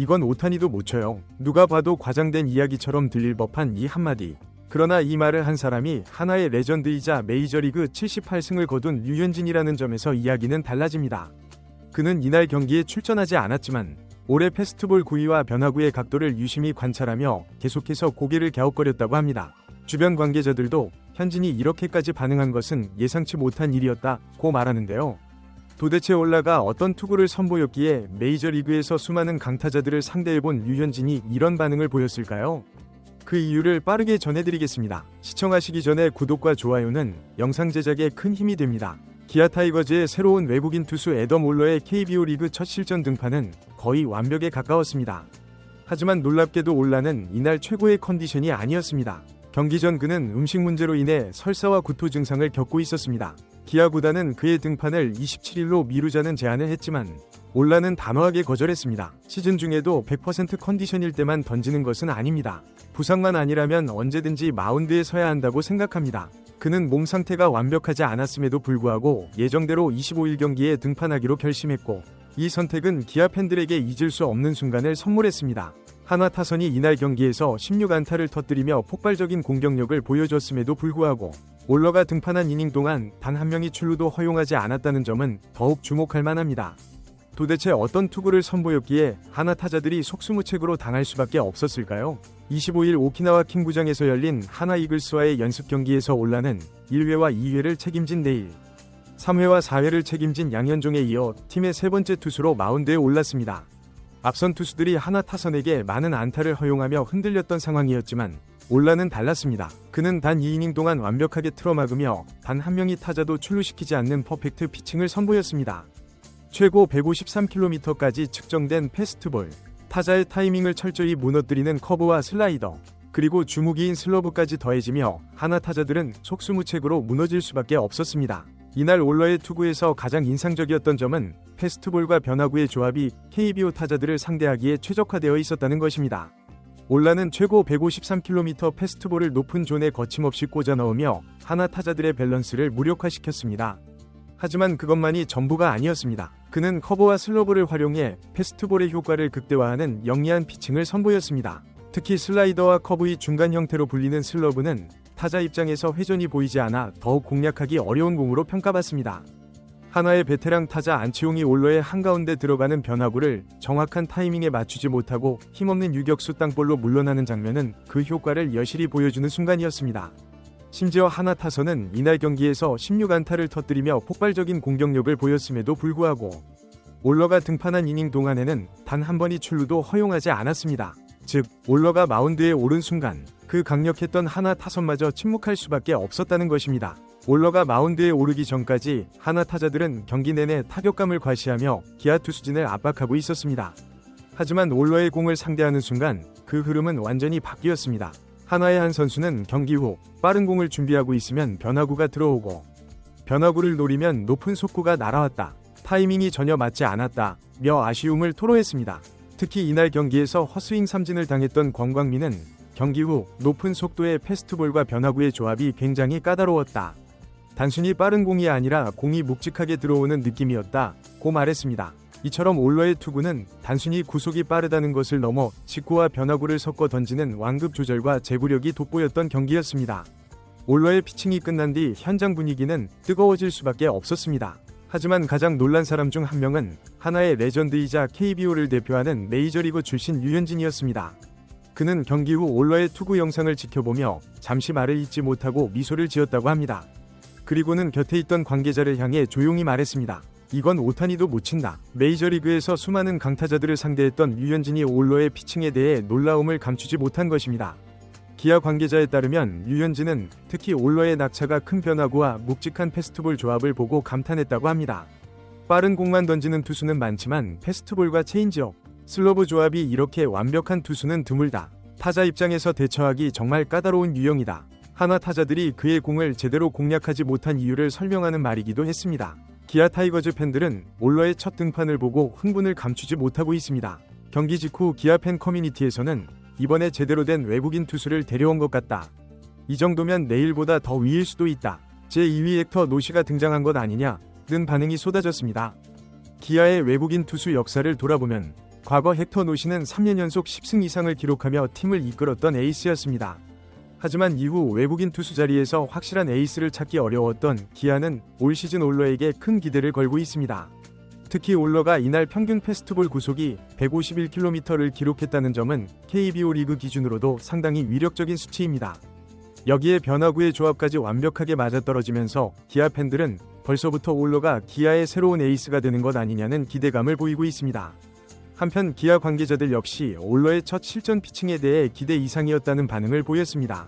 이건 오타니도 못 쳐요. 누가 봐도 과장된 이야기처럼 들릴 법한 이 한마디. 그러나 이 말을 한 사람이 하나의 레전드이자 메이저리그 78승을 거둔 류현진이라는 점에서 이야기는 달라집니다. 그는 이날 경기에 출전하지 않았지만 올해 페스트볼 구위와 변화구의 각도를 유심히 관찰하며 계속해서 고개를 갸웃거렸다고 합니다. 주변 관계자들도 현진이 이렇게까지 반응한 것은 예상치 못한 일이었다고 말하는데요. 도대체 올라가 어떤 투구를 선보였기에 메이저리그에서 수많은 강타자들을 상대해본 류현진이 이런 반응을 보였을까요? 그 이유를 빠르게 전해드리겠습니다. 시청하시기 전에 구독과 좋아요는 영상 제작에 큰 힘이 됩니다. 기아 타이거즈의 새로운 외국인 투수 애덤 올러의 KBO 리그 첫 실전 등판은 거의 완벽에 가까웠습니다. 하지만 놀랍게도 올라는 이날 최고의 컨디션이 아니었습니다. 경기 전 그는 음식 문제로 인해 설사와 구토 증상을 겪고 있었습니다. 기아 구단은 그의 등판을 27일로 미루자는 제안을 했지만 올라는 단호하게 거절했습니다. 시즌 중에도 100% 컨디션일 때만 던지는 것은 아닙니다. 부상만 아니라면 언제든지 마운드에 서야 한다고 생각합니다. 그는 몸 상태가 완벽하지 않았음에도 불구하고 예정대로 25일 경기에 등판하기로 결심했고 이 선택은 기아 팬들에게 잊을 수 없는 순간을 선물했습니다. 한화 타선이 이날 경기에서 16안타를 터뜨리며 폭발적인 공격력을 보여줬음에도 불구하고 올러가 등판한 이닝 동안 단 한 명의 출루도 허용하지 않았다는 점은 더욱 주목할 만합니다. 도대체 어떤 투구를 선보였기에 한화 타자들이 속수무책으로 당할 수밖에 없었을까요? 25일 오키나와 킹구장에서 열린 한화 이글스와의 연습 경기에서 올라는 1회와 2회를 책임진 내일 3회와 4회를 책임진 양현종에 이어 팀의 세 번째 투수로 마운드에 올랐습니다. 앞선 투수들이 한화 타선에게 많은 안타를 허용하며 흔들렸던 상황이었지만 올라는 달랐습니다. 그는 단 2이닝 동안 완벽하게 틀어막으며 단 한 명의 타자도 출루시키지 않는 퍼펙트 피칭을 선보였습니다. 최고 153km까지 측정된 패스트볼, 타자의 타이밍을 철저히 무너뜨리는 커브와 슬라이더, 그리고 주무기인 슬러브까지 더해지며 한화 타자들은 속수무책으로 무너질 수밖에 없었습니다. 이날 올러의 투구에서 가장 인상적이었던 점은 패스트볼과 변화구의 조합이 KBO 타자들을 상대하기에 최적화되어 있었다는 것입니다. 올라는 최고 153km 패스트볼을 높은 존에 거침없이 꽂아 넣으며 한화 타자들의 밸런스를 무력화시켰습니다. 하지만 그것만이 전부가 아니었습니다. 그는 커브와 슬러브를 활용해 패스트볼의 효과를 극대화하는 영리한 피칭을 선보였습니다. 특히 슬라이더와 커브의 중간 형태로 불리는 슬러브는 타자 입장에서 회전이 보이지 않아 더욱 공략하기 어려운 공으로 평가받습니다. 한화의 베테랑 타자 안치홍이 올러의 한가운데 들어가는 변화구를 정확한 타이밍에 맞추지 못하고 힘없는 유격수 땅볼로 물러나는 장면은 그 효과를 여실히 보여주는 순간이었습니다. 심지어 한화 타선은 이날 경기에서 16안타를 터뜨리며 폭발적인 공격력을 보였음에도 불구하고 올러가 등판한 이닝 동안에는 단 한 번의 출루도 허용하지 않았습니다. 즉, 올러가 마운드에 오른 순간 그 강력했던 한화 타선마저 침묵할 수밖에 없었다는 것입니다. 올러가 마운드에 오르기 전까지 한화 타자들은 경기 내내 타격감을 과시하며 기아 투수진을 압박하고 있었습니다. 하지만 올러의 공을 상대하는 순간 그 흐름은 완전히 바뀌었습니다. 한화의 한 선수는 경기 후 빠른 공을 준비하고 있으면 변화구가 들어오고 변화구를 노리면 높은 속구가 날아왔다. 타이밍이 전혀 맞지 않았다. 며 아쉬움을 토로했습니다. 특히 이날 경기에서 헛스윙 삼진을 당했던 권광민은 경기 후 높은 속도의 패스트볼과 변화구의 조합이 굉장히 까다로웠다. 단순히 빠른 공이 아니라 공이 묵직하게 들어오는 느낌이었다고 말했습니다. 이처럼 올러의 투구는 단순히 구속이 빠르다는 것을 넘어 직구와 변화구를 섞어 던지는 완급 조절과 제구력이 돋보였던 경기였습니다. 올러의 피칭이 끝난 뒤 현장 분위기는 뜨거워질 수밖에 없었습니다. 하지만 가장 놀란 사람 중 한 명은 하나의 레전드이자 KBO를 대표하는 메이저리그 출신 류현진이었습니다. 그는 경기 후 올러의 투구 영상을 지켜보며 잠시 말을 잇지 못하고 미소를 지었다고 합니다. 그리고는 곁에 있던 관계자를 향해 조용히 말했습니다. 이건 오타니도 못 친다. 메이저리그에서 수많은 강타자들을 상대했던 류현진이 올러의 피칭에 대해 놀라움을 감추지 못한 것입니다. 기아 관계자에 따르면 류현진은 특히 올러의 낙차가 큰 변화구와 묵직한 패스트볼 조합을 보고 감탄했다고 합니다. 빠른 공만 던지는 투수는 많지만 패스트볼과 체인지업, 슬러브 조합이 이렇게 완벽한 투수는 드물다. 타자 입장에서 대처하기 정말 까다로운 유형이다. 한화 타자들이 그의 공을 제대로 공략하지 못한 이유를 설명하는 말이기도 했습니다. 기아 타이거즈 팬들은 올러의 첫 등판을 보고 흥분을 감추지 못하고 있습니다. 경기 직후 기아 팬 커뮤니티에서는 이번에 제대로 된 외국인 투수를 데려온 것 같다. 이 정도면 내일보다 더 위일 수도 있다. 제2위 액터 노시가 등장한 것 아니냐? 는 반응이 쏟아졌습니다. 기아의 외국인 투수 역사를 돌아보면 과거 헥터 노시는 3년 연속 10승 이상을 기록하며 팀을 이끌었던 에이스였습니다. 하지만 이후 외국인 투수 자리에서 확실한 에이스를 찾기 어려웠던 기아는 올 시즌 올러에게 큰 기대를 걸고 있습니다. 특히 올러가 이날 평균 패스트볼 구속이 151km를 기록했다는 점은 KBO 리그 기준으로도 상당히 위력적인 수치입니다. 여기에 변화구의 조합까지 완벽하게 맞아떨어지면서 기아 팬들은 벌써부터 올러가 기아의 새로운 에이스가 되는 것 아니냐는 기대감을 보이고 있습니다. 한편 기아 관계자들 역시 올러의 첫 실전 피칭에 대해 기대 이상이었다는 반응을 보였습니다.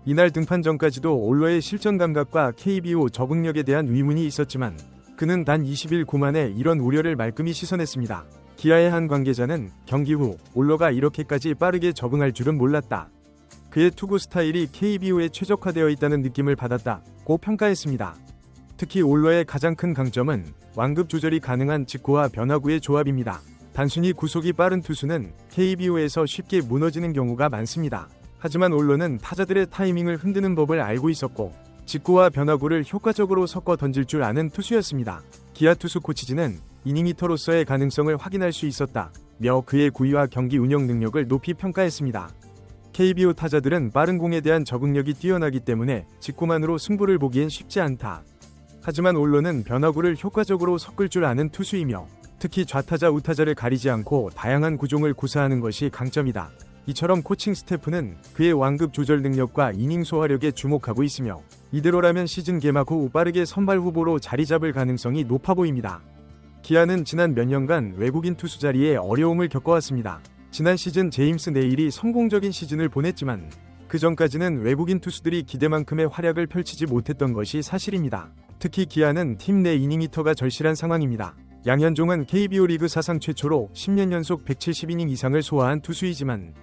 이날 등판 전까지도 올러의 실전 감각과 KBO 적응력에 대한 의문이 있었지만 그는 단 20일 고만에 이런 우려를 말끔히 씻어냈습니다. 기아의 한 관계자는 경기 후 올러가 이렇게까지 빠르게 적응할 줄은 몰랐다. 그의 투구 스타일이 KBO에 최적화되어 있다는 느낌을 받았다고 평가했습니다. 특히 올러의 가장 큰 강점은 완급 조절이 가능한 직구와 변화구의 조합입니다. 단순히 구속이 빠른 투수는 KBO에서 쉽게 무너지는 경우가 많습니다. 하지만 올러는 타자들의 타이밍을 흔드는 법을 알고 있었고 직구와 변화구를 효과적으로 섞어 던질 줄 아는 투수였습니다. 기아 투수 코치진은 이닝 히터로서의 가능성을 확인할 수 있었다며 그의 구위와 경기 운영 능력을 높이 평가했습니다. KBO 타자들은 빠른 공에 대한 적응력이 뛰어나기 때문에 직구만으로 승부를 보기엔 쉽지 않다. 하지만 올러는 변화구를 효과적으로 섞을 줄 아는 투수이며 특히 좌타자 우타자를 가리지 않고 다양한 구종을 구사하는 것이 강점이다. 이처럼 코칭 스태프는 그의 완급 조절 능력과 이닝 소화력에 주목하고 있으며 이대로라면 시즌 개막 후 빠르게 선발 후보로 자리 잡을 가능성이 높아 보입니다. 기아는 지난 몇 년간 외국인 투수 자리에 어려움을 겪어왔습니다. 지난 시즌 제임스 네일이 성공적인 시즌을 보냈지만 그 전까지는 외국인 투수들이 기대만큼의 활약을 펼치지 못했던 것이 사실입니다. 특히 기아는 팀 내 이닝 히터가 절실한 상황입니다. 양현종은 KBO 리그 사상 최초로 10년 연속 170이닝 이상을 소화한 투수이지만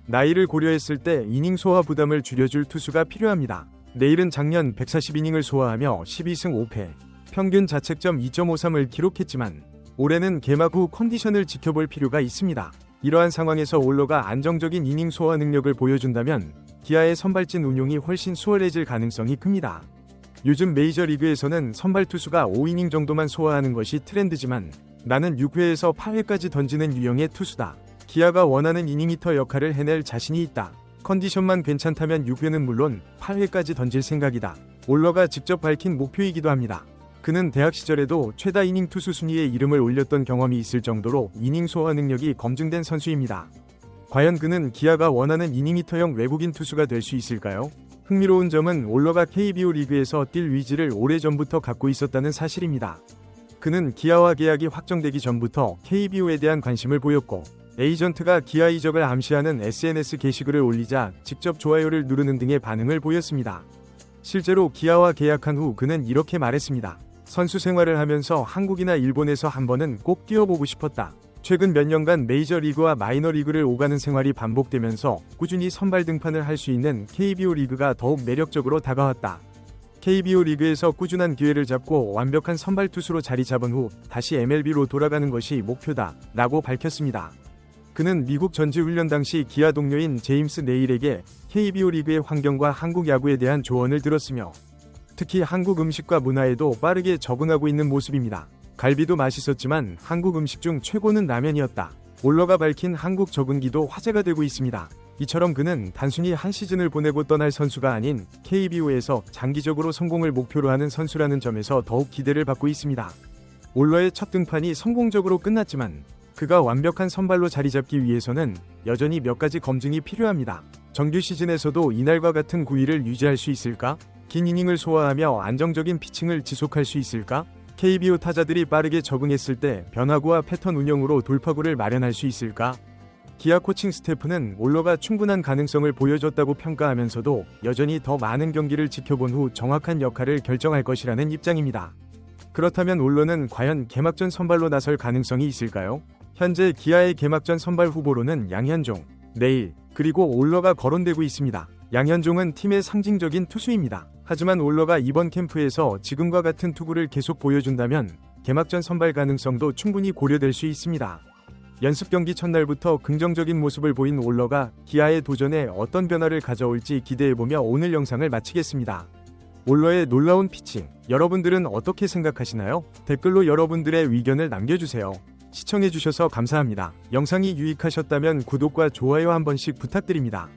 나이를 고려했을 때 이닝 소화 부담을 줄여줄 투수가 필요합니다. 네일은 작년 140이닝을 소화하며 12승 5패, 평균 자책점 2.53을 기록했지만 올해는 개막 후 컨디션을 지켜볼 필요가 있습니다. 이러한 상황에서 올러가 안정적인 이닝 소화 능력을 보여준다면 기아의 선발진 운용이 훨씬 수월해질 가능성이 큽니다. 요즘 메이저리그에서는 선발 투수가 5이닝 정도만 소화하는 것이 트렌드지만 나는 6회에서 8회까지 던지는 유형의 투수다. 기아가 원하는 이닝 히터 역할을 해낼 자신이 있다. 컨디션만 괜찮다면 6회는 물론 8회까지 던질 생각이다. 올러가 직접 밝힌 목표이기도 합니다. 그는 대학 시절에도 최다 이닝 투수 순위에 이름을 올렸던 경험이 있을 정도로 이닝 소화 능력이 검증된 선수입니다. 과연 그는 기아가 원하는 이닝 히터형 외국인 투수가 될 수 있을까요? 흥미로운 점은 올러가 KBO 리그에서 뛸 의지를 오래전부터 갖고 있었다는 사실입니다. 그는 기아와 계약이 확정되기 전부터 KBO에 대한 관심을 보였고 에이전트가 기아 이적을 암시하는 SNS 게시글을 올리자 직접 좋아요를 누르는 등의 반응을 보였습니다. 실제로 기아와 계약한 후 그는 이렇게 말했습니다. 선수 생활을 하면서 한국이나 일본에서 한 번은 꼭 뛰어보고 싶었다. 최근 몇 년간 메이저리그와 마이너리그를 오가는 생활이 반복되면서 꾸준히 선발 등판을 할 수 있는 KBO 리그가 더욱 매력적으로 다가왔다. KBO 리그에서 꾸준한 기회를 잡고 완벽한 선발 투수로 자리 잡은 후 다시 MLB로 돌아가는 것이 목표다 라고 밝혔습니다. 그는 미국 전지훈련 당시 기아 동료인 제임스 네일에게 KBO 리그의 환경과 한국 야구에 대한 조언을 들었으며 특히 한국 음식과 문화에도 빠르게 적응하고 있는 모습입니다. 갈비도 맛있었지만 한국 음식 중 최고는 라면이었다. 올러가 밝힌 한국 적응기도 화제가 되고 있습니다. 이처럼 그는 단순히 한 시즌을 보내고 떠날 선수가 아닌 KBO에서 장기적으로 성공을 목표로 하는 선수라는 점에서 더욱 기대를 받고 있습니다. 올러의 첫 등판이 성공적으로 끝났지만 그가 완벽한 선발로 자리 잡기 위해서는 여전히 몇 가지 검증이 필요합니다. 정규 시즌에서도 이날과 같은 구위를 유지할 수 있을까? 긴 이닝을 소화하며 안정적인 피칭을 지속할 수 있을까? KBO 타자들이 빠르게 적응했을 때 변화구와 패턴 운영으로 돌파구를 마련할 수 있을까? 기아 코칭 스태프는 올러가 충분한 가능성을 보여줬다고 평가하면서도 여전히 더 많은 경기를 지켜본 후 정확한 역할을 결정할 것이라는 입장입니다. 그렇다면 올러는 과연 개막전 선발로 나설 가능성이 있을까요? 현재 기아의 개막전 선발 후보로는 양현종, 네일, 그리고 올러가 거론되고 있습니다. 양현종은 팀의 상징적인 투수입니다. 하지만 올러가 이번 캠프에서 지금과 같은 투구를 계속 보여준다면 개막전 선발 가능성도 충분히 고려될 수 있습니다. 연습 경기 첫날부터 긍정적인 모습을 보인 올러가 기아의 도전에 어떤 변화를 가져올지 기대해보며 오늘 영상을 마치겠습니다. 올러의 놀라운 피칭, 여러분들은 어떻게 생각하시나요? 댓글로 여러분들의 의견을 남겨주세요. 시청해주셔서 감사합니다. 영상이 유익하셨다면 구독과 좋아요 한 번씩 부탁드립니다.